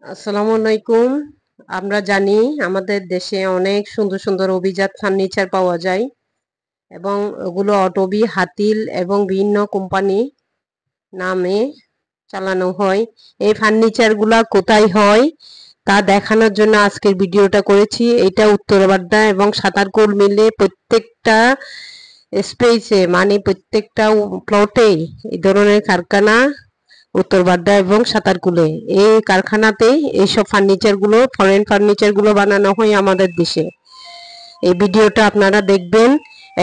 আসসালামু আলাইকুম। আমরা জানি আমাদের দেশে অনেক সুন্দর সুন্দর অভিজাত ফার্নিচার পাওয়া যায় এবং ওগুলো অটোবি, হাতিল এবং বিভিন্ন কোম্পানি নামে চালানো হয়। এই ফার্নিচারগুলা কোথায় হয় তা দেখানোর জন্য আজকের ভিডিওটা করেছি। এটা উত্তরবাড্ডা এবং সাতারকুল মিলে প্রত্যেকটা স্পেসে মানে প্রত্যেকটা প্লটেই এই ধরনের কারখানা উত্তরবাড্ডা এবং সাতারকুলে। এই কারখানাতেই এইসব ফার্নিচারগুলো, ফরেন ফার্নিচারগুলো বানানো হয় আমাদের দেশে। এই ভিডিওটা আপনারা দেখবেন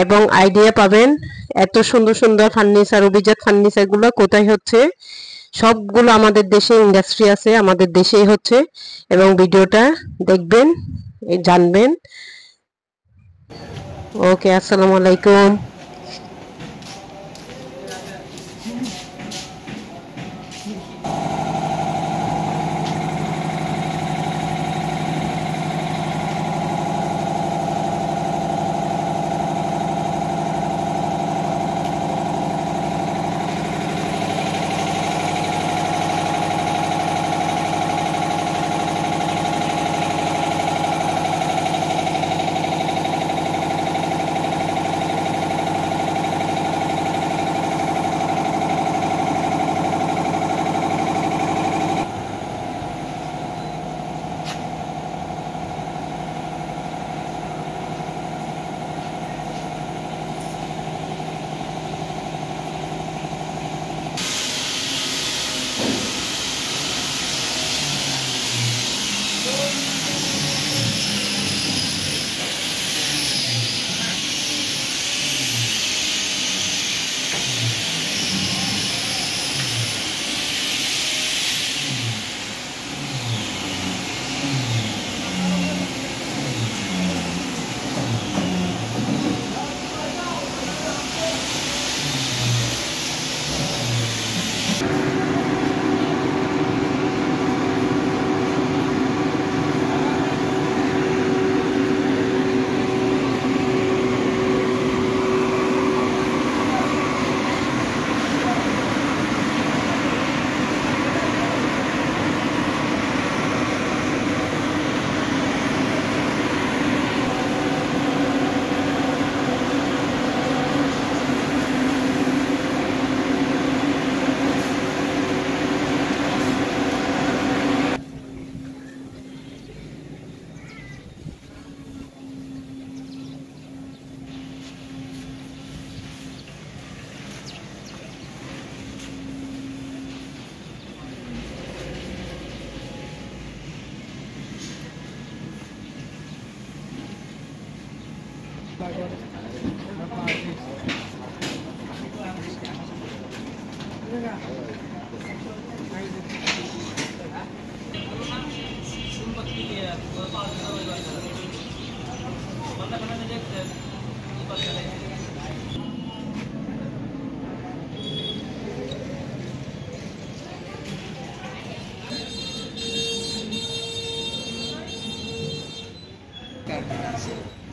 এবং আইডিয়া পাবেন এত সুন্দর সুন্দর ফার্নিচার, অভিজাত ফার্নিচারগুলো কোথায় হচ্ছে। সবগুলো আমাদের দেশে ইন্ডাস্ট্রি আছে, আমাদের দেশেই হচ্ছে এবং ভিডিওটা দেখবেন, জানবেন। ওকে, আসসালামু আলাইকুম।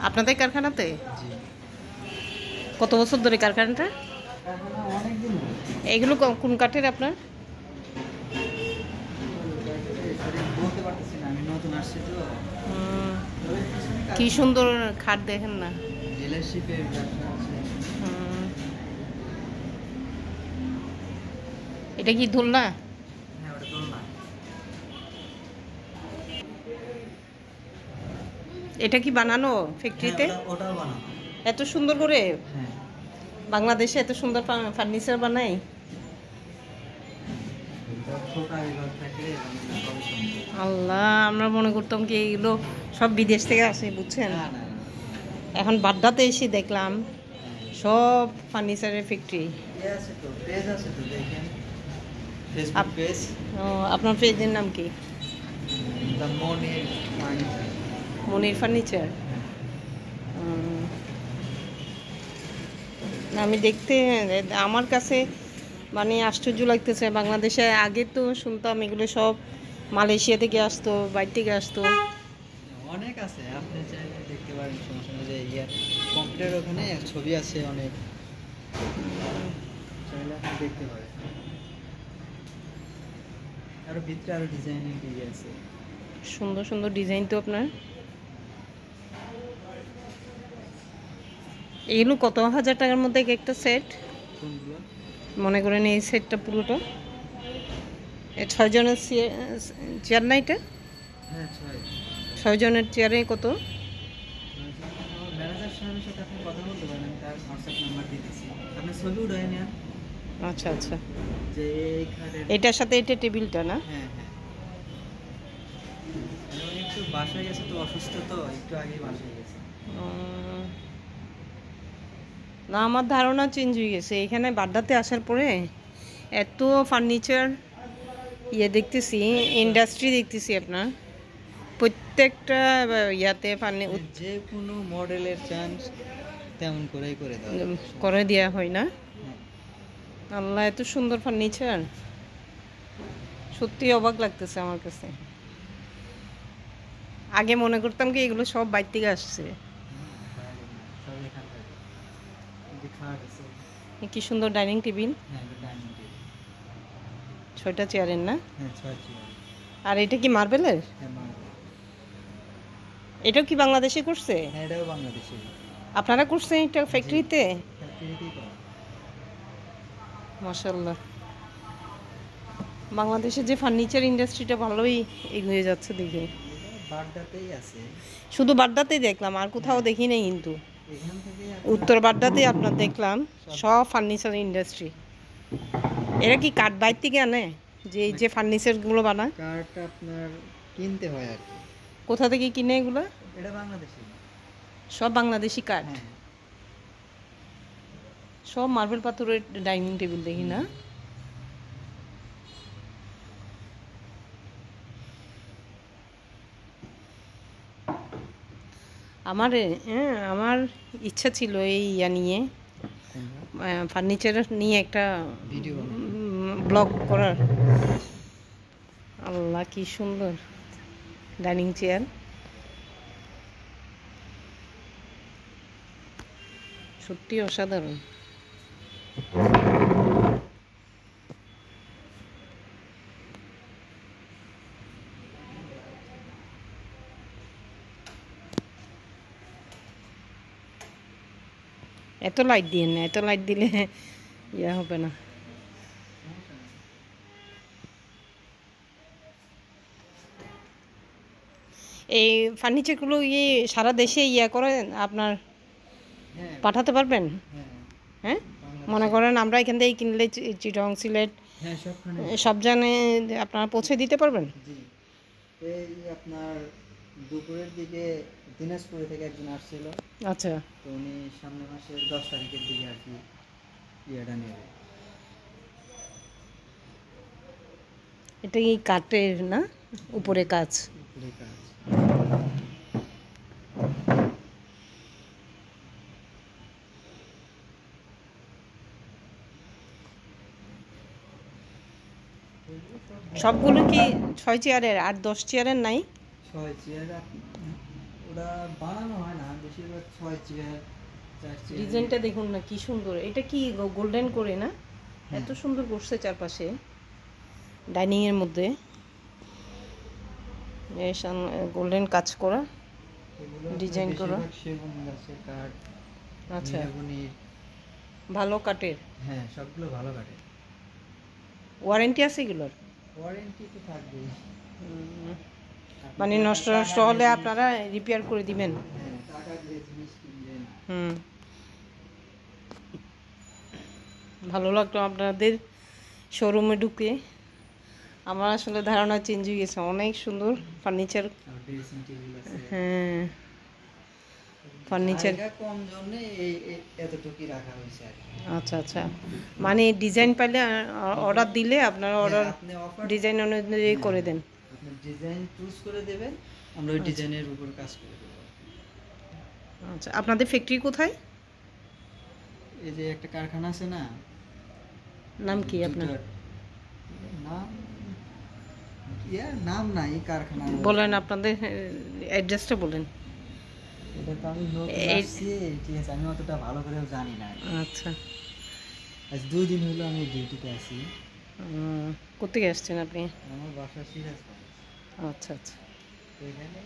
আপনাদের কারখানাতে কত বছর ধরে কারখানাটা? এগুলো কোন কাঠের আপনার? কি সুন্দর খাট দেখেন না। এটা কি দোলনা? এটা কি বানানো ফ্যাক্টরিতে? এত সুন্দর করে বাংলাদেশে এত সুন্দর ফার্নিচার বানায়। আল্লাহ, আমরা মনে করতাম কি এগুলো সব বিদেশ থেকে আসে, বুঝছেন। এখন বাড্ডাতে এসে দেখলাম সব ফার্নিচারের ফ্যাক্টরি। আপনার পেজের নাম কি? মনির ফার্নিচার। আমি দেখতে, আমার কাছে মানে আশ্চর্য লাগতেছে। বাংলাদেশে আগে তো শুনতাম এগুলো সব মালয়েশিয়া থেকে আসতো, বাইরে থেকে আসতো। অনেক আছে, আপনি চাইলে দেখতে পারেন, সমস্যা নেই। যে কম্পিউটার ওখানে ছবি আছে অনেক, চাইলে আপনি দেখতে পারেন। আরো ভিতরে আরো ডিজাইনের টিভি আছে। সুন্দর সুন্দর ডিজাইন তো আপনার। এগুলো কত হাজার টাকার মধ্যে একটা সেট? কোনগুলো? মনে করেন এই সেটটা পুরোটা, এই 6 জনের চেয়ার না এটা? হ্যাঁ 6 জনের চেয়ারে কত? আমার ম্যানেজার সাহেবের সাথে আপনি কথা বলতে পারেন, আমি তার হোয়াটসঅ্যাপ নাম্বার দিয়ে দিচ্ছি। আপনি ছবি উঠাই নেন আচ্ছা আচ্ছা, যে এই খাটের। এটার সাথে এটা টেবিলটা না? হ্যাঁ হ্যাঁ, উনি একটু বাসায় গেছে তো, অসুস্থ তো, একটু আগেই বাসায় গেছে। উম, না আমার ধারণা চেঞ্জ হয়ে গেছে এখানে বাড্ডাতে আসার পরে। এত ফার্নিচার দেখতেছি, ইন্ডাস্ট্রি দেখতেছি আপনার প্রত্যেকটা ইয়াতে যে কোনো মডেলের চান তেমন করেই করে দাও। করে দেওয়া হয় না? হ্যাঁ। আল্লাহ, এত সুন্দর ফার্নিচার, সত্যি অবাক লাগতেছে আমার কাছে। আগে মনে করতাম কি এগুলো সব বাইরে থেকে আসছে। সব এখান থেকে। এই যে খাট আছে। কি সুন্দর ডাইনিং টেবিল, হ্যাঁ এটা ডাইনিং টেবিল। 6টা চেয়ারের না? হ্যাঁ 6 চেয়ার। আর এটা কি মার্বেলের? হ্যাঁ মার্বেল। এটাও কি বাংলাদেশে করছে? হ্যাঁ এটাও বাংলাদেশি। আপনারা করছেন এটা ফ্যাক্টরিতে? ফ্যাক্টরিতেই করা। মাশাআল্লাহ, বাংলাদেশের যে ফার্নিচার ইন্ডাস্ট্রিটা ভালোই এগিয়ে যাচ্ছে দেখে। বাড্ডাতেই আছে। শুধু বাড্ডাতেই দেখলাম, আর কোথাও দেখি নাই কিন্তু। এখান থেকে উত্তর বাড্ডাতেই আপনার দেখলাম সব ফার্নিচার ইন্ডাস্ট্রি। এরা কি কাঠ বাইর থেকে আনে, যে এই যে ফার্নিচারগুলো বানায়? কাঠটা আপনার কিনতে হয় আর কি। কোথা থেকে কিনে এগুলো? এটা বাংলাদেশি। সব বাংলাদেশি কাঠ। হ্যাঁ সব মার্বেল পাথরের ডাইনিং টেবিল দেখি না? আমার ইচ্ছা ছিল এই নিয়ে, ফার্নিচার নিয়ে একটা ভিডিও ব্লগ করার। আল্লাহ কি সুন্দর ডাইনিং চেয়ার, সত্যি অসাধারণ। এত লাইট দিয়ে না, এত লাইট দিলে ইয়া হবে না। এই ফার্নিচারগুলো সারা দেশে করেন আপনার, হ্যাঁ পাঠাতে পারবেন? হ্যাঁ হ্যাঁ, মনে করেন আমরা এখান থেকে কিনলে চিটং, সিলেট, হ্যাঁ সবখানে। সব জায়গায় আপনারা পৌঁছে দিতে পারবেন? জি, এই আপনার দুপুরের দিকে দিনাজপুরে থেকে একজন আসছিল। আচ্ছা, তো উনি সামনের মাসের 10 তারিখের দিকে আর কি ইয়েটা নেবে। এটা কি কাঠের না, উপরে কাজ? উপরে কাজ। সবগুলো কি 6 চেয়ারের আর 10 চেয়ারের নাই? 6 চেয়ার ওরা বানানো হয় না, বেশিরভাগ 6 চেয়ার 4 চেয়ার। ডিজাইনটা দেখুন না কি সুন্দর, এটা কি গোল্ডেন করে না? এত সুন্দর করছে চারপাশে ডাইনিং এর মধ্যে গোল্ডেন কাজ করা, ডিজাইন করা। সেগুন গাছের কাঠ। আচ্ছা, মেহগনির। ভালো কাঠের। হ্যাঁ সবগুলো ভালো কাঠের। ওয়ারেন্টি আছে এগুলোর? ওয়ারেন্টি তো থাকবেই। মানে নষ্ট নষ্ট হলে আপনারা রিপেয়ার করে দিবেন? হ্যাঁ, টাকা দিয়ে জিনিস কিনবেন। হুম, ভালো লাগলো আপনাদের শোরুমে ঢুকে। আমার আসলে ধারণা চেঞ্জ হয়ে গেছে, অনেক সুন্দর ফার্নিচার। আর ড্রেসিং টেবিল আছে। হ্যাঁ, ফার্নিচার। জায়গা কম জন্য এতটুকুই রাখা হয়েছে আর কি। আচ্ছা আচ্ছা, মানে ডিজাইন পাইলে অর্ডার দিলে আপনারা অর্ডার আপনি অফার ডিজাইন অনুযায়ী করে দেন? আপনি ডিজাইন চুজ করে দেবেন, আমরা ওই ডিজাইনের উপর কাজ করে দেব। আচ্ছা, আপনাদের ফ্যাক্টরি কোথায়? এই যে একটা কারখানা আছে না, নাম কি আপনার? নাম নাম নাই কারখানা। বলেন আপনাদের অ্যাড্রেসটা বলেন। এটা তো আমি নতুন আসছি, ঠিক আছে, আমি অতটা ভালো করেও জানি না। আচ্ছা, আজ 2 দিন হলো আমি ডিউটিতে আছি। কোথেকে আসছেন আপনি? আমার বাসা সিরাজগঞ্জ। আচ্ছা আচ্ছা। তো এখানে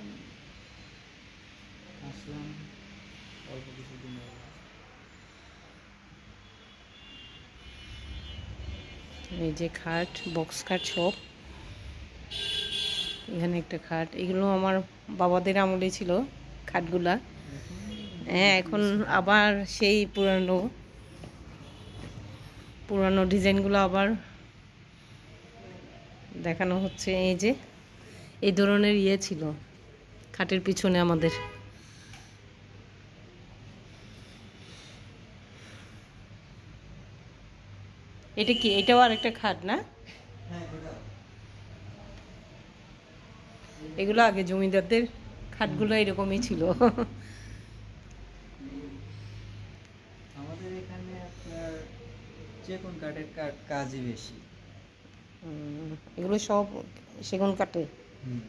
আসলাম অল্প কিছুদিন আগে। এই যে খাট, বক্স খাট সব। এখানে একটা খাট, এগুলো আমার বাবাদের আমলে ছিল খাটগুলা। এখন হ্যাঁ, এখন আবার সেই পুরানো পুরানো ডিজাইনগুলো আবার দেখানো হচ্ছে। এই যে এই ধরনের ইয়ে ছিল খাটের পিছনে আমাদের। এটা কি? এটাও আরেকটা খাট না? হ্যাঁ এটা এগুলো আগে জমিদারদের খাটগুলো এরকমই ছিল। আমাদের এখানে আপনার যে কোন কাঠের কাজই বেশি। এগুলো সব সেগুন কাঠে। হুম।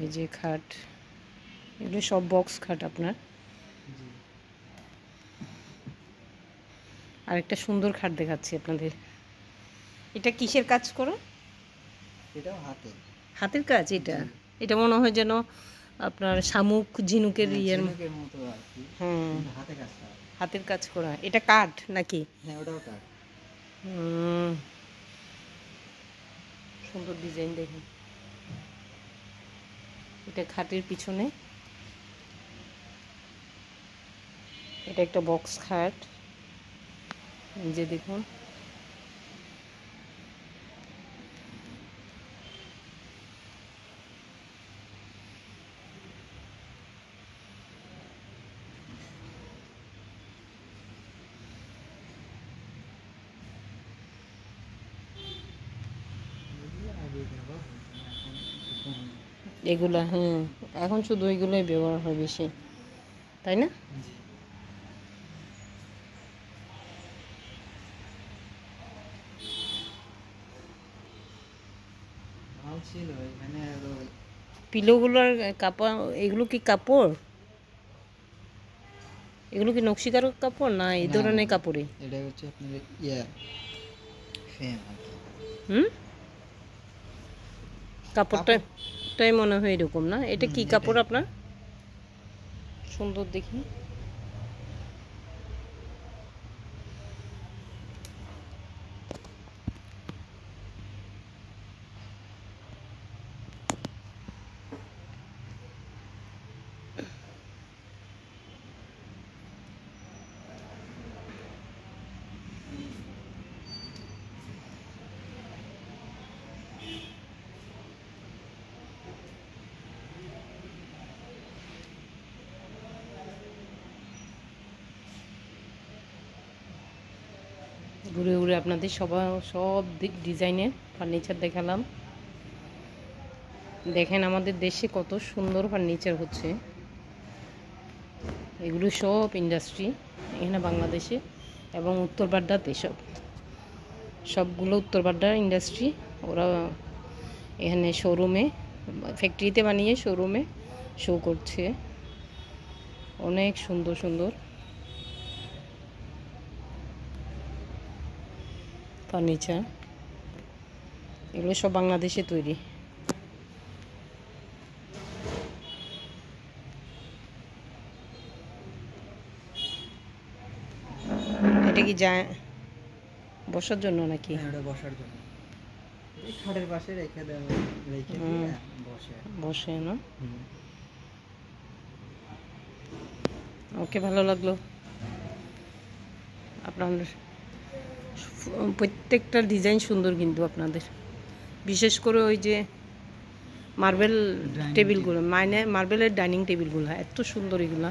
এই যে খাট, এগুলো সব বক্স খাট আপনার। জি। আরেকটা সুন্দর খাট দেখাচ্ছি আপনাদের। এটা কিসের কাজ করো? এটাও হাতে। হাতের কাজ এটা? জি। এটা মনে হয় যেন আপনার শামুক ঝিনুকের হ্যাঁ, ইয়ের। ঝিনুকের মতো আর কি। হ্যাঁ, কিন্তু হাতে কাজ করা। হাতের কাজ করা। এটা কাঠ নাকি? হ্যাঁ ওটাও কাঠ। হুম, সুন্দর ডিজাইন দেখুন। এটা খাটের পিছনে। এটা একটা বক্স খাট। এই যে দেখুন। এগুলো আগে ব্যবহার হতো না, এখন একটু কম। এগুলা, হ্যাঁ, এখন শুধু এগুলোই ব্যবহার হয় বেশি, তাই না? জি। মাল ছিল এখানে আরো। পিলোগুলোর কাপড়, এগুলো কি কাপড়? এগুলো কি নকশিকারক কাপড় না এই না, ধরনের না, কাপড়ে? এটা হচ্ছে আপনার ফ্রেম আর কি। হুম, কাপড়টা কাপড়। টাই মনে হয় এরকম না? এটা কি এটাই। কাপড় আপনার? সুন্দর দেখি। ঘুরে ঘুরে আপনাদের সব দিক ডিজাইনের ফার্নিচার দেখালাম। দেখেন আমাদের দেশে কত সুন্দর ফার্নিচার হচ্ছে। এগুলো সব ইন্ডাস্ট্রি এখানে বাংলাদেশে এবং উত্তরবাড্ডাতে সবগুলো উত্তরবাড্ডার ইন্ডাস্ট্রি। ওরা এখানে শোরুমে, ফ্যাক্টরিতে বানিয়ে শোরুমে শো করছে। অনেক সুন্দর সুন্দর ফার্নিচার, এগুলো সব বাংলাদেশে তৈরি। এটা কি যায় বসার জন্য নাকি? হ্যাঁ ওটা বসার জন্য। এই খাটের পাশে রেখে দেওয়া, রেখে হুম। দিয়ে বসে। বসে না? হুম। ওকে, ভালো লাগলো আপনাদের। প্রত্যেকটা ডিজাইন সুন্দর কিন্তু আপনাদের, বিশেষ করে ওই যে মার্বেল Dining টেবিলগুলো, মার্বেলের ডাইনিং টেবিলগুলো এত সুন্দর এগুলা।